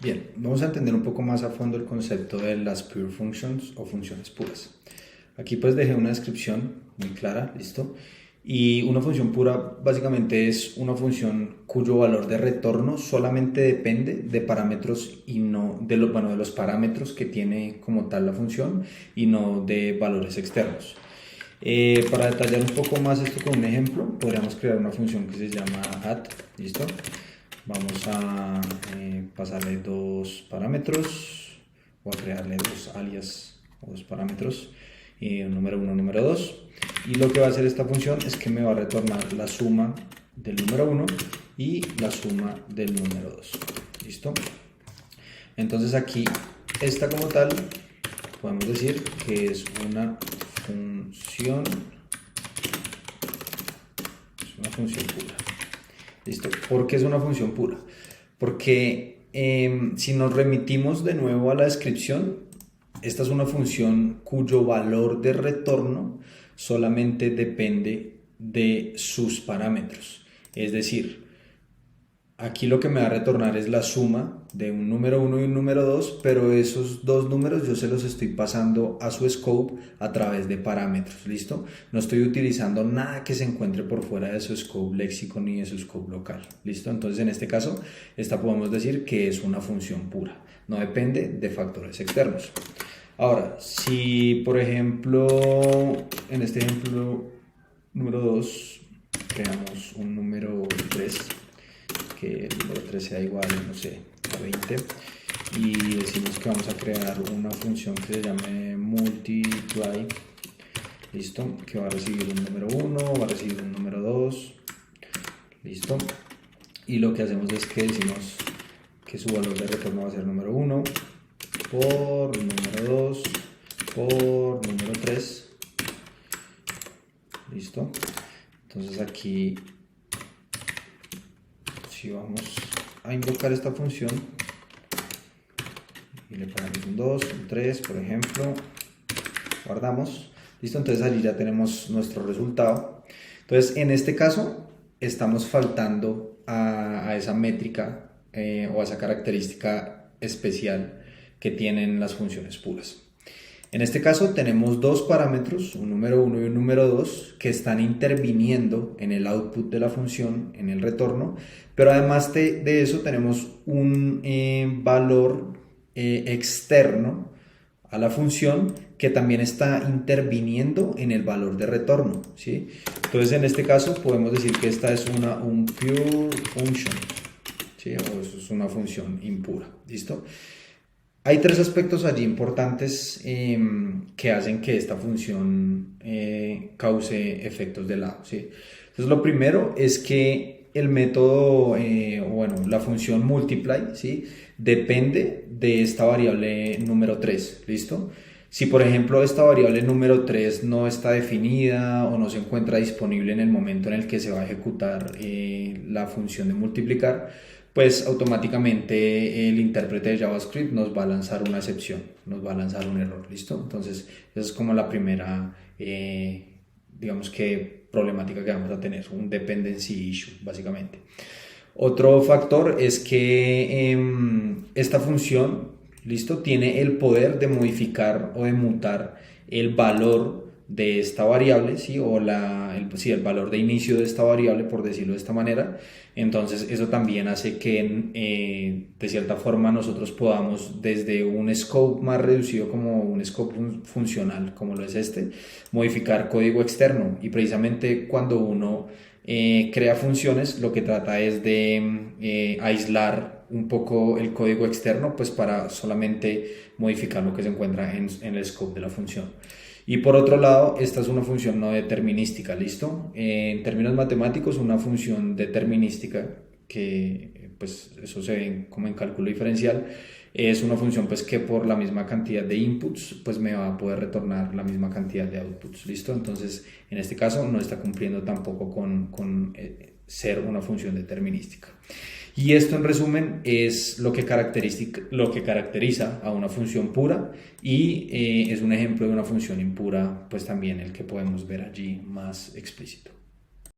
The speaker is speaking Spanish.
Bien, vamos a entender un poco más a fondo el concepto de las pure functions o funciones puras. Aquí pues dejé una descripción muy clara, ¿listo? Y una función pura básicamente es una función cuyo valor de retorno solamente depende de parámetros y no de los, bueno, de los parámetros que tiene como tal la función y no de valores externos. Para detallar un poco más esto con un ejemplo, podríamos crear una función que se llama add, ¿listo? Vamos a pasarle dos parámetros o a crearle dos alias o dos parámetros, número 1, número 2. Y lo que va a hacer esta función es que me va a retornar la suma del número 1 y la suma del número 2. ¿Listo? Entonces aquí, esta como tal, podemos decir que es una función pura. ¿Listo? ¿Por qué es una función pura? Porque si nos remitimos de nuevo a la descripción, esta es una función cuyo valor de retorno solamente depende de sus parámetros. Es decir, aquí lo que me va a retornar es la suma de un número 1 y un número 2, pero esos dos números yo se los estoy pasando a su scope a través de parámetros, ¿listo? No estoy utilizando nada que se encuentre por fuera de su scope léxico ni de su scope local, ¿listo? Entonces en este caso, esta podemos decir que es una función pura, no depende de factores externos. Ahora, si por ejemplo, en este ejemplo número 2, creamos un número 3, que el número 3 sea igual, no sé, a 20, y decimos que vamos a crear una función que se llame multiply, listo, que va a recibir un número 1, va a recibir un número 2, listo, y lo que hacemos es que decimos que su valor de retorno va a ser número 1 por número 2 por número 3, listo. Entonces aquí, si vamos a invocar esta función y le ponemos un 2, un 3, por ejemplo, guardamos, listo, entonces allí ya tenemos nuestro resultado. Entonces en este caso estamos faltando a esa métrica o a esa característica especial que tienen las funciones puras. En este caso tenemos dos parámetros, un número 1 y un número 2, que están interviniendo en el output de la función, en el retorno, pero además de eso tenemos un valor externo a la función que también está interviniendo en el valor de retorno, ¿sí? Entonces en este caso podemos decir que esta es un pure function, ¿sí? O es una función impura, ¿listo? Hay tres aspectos allí importantes que hacen que esta función cause efectos de lado, ¿sí? Entonces lo primero es que el método, bueno, la función multiply, ¿sí? Depende de esta variable número 3, ¿listo? Si por ejemplo esta variable número 3 no está definida o no se encuentra disponible en el momento en el que se va a ejecutar la función de multiplicar, pues automáticamente el intérprete de JavaScript nos va a lanzar una excepción, nos va a lanzar un error, ¿listo? Entonces esa es como la primera, digamos que problemática que vamos a tener, un dependency issue básicamente. Otro factor es que esta función, ¿listo? Tiene el poder de modificar o de mutar el valor de esta variable, ¿sí? O el valor de inicio de esta variable, por decirlo de esta manera. Entonces eso también hace que de cierta forma nosotros podamos desde un scope más reducido como un scope funcional, como lo es este, modificar código externo. Y precisamente cuando uno crea funciones, lo que trata es de aislar un poco el código externo, pues para solamente modificar lo que se encuentra en el scope de la función. Y por otro lado, esta es una función no determinística, ¿listo? En términos matemáticos, una función determinística, que pues eso se ve como en cálculo diferencial, es una función pues que por la misma cantidad de inputs pues me va a poder retornar la misma cantidad de outputs, ¿listo? Entonces en este caso no está cumpliendo tampoco con ser una función determinística. Y esto en resumen es lo que caracteriza a una función pura y es un ejemplo de una función impura, pues también el que podemos ver allí más explícito.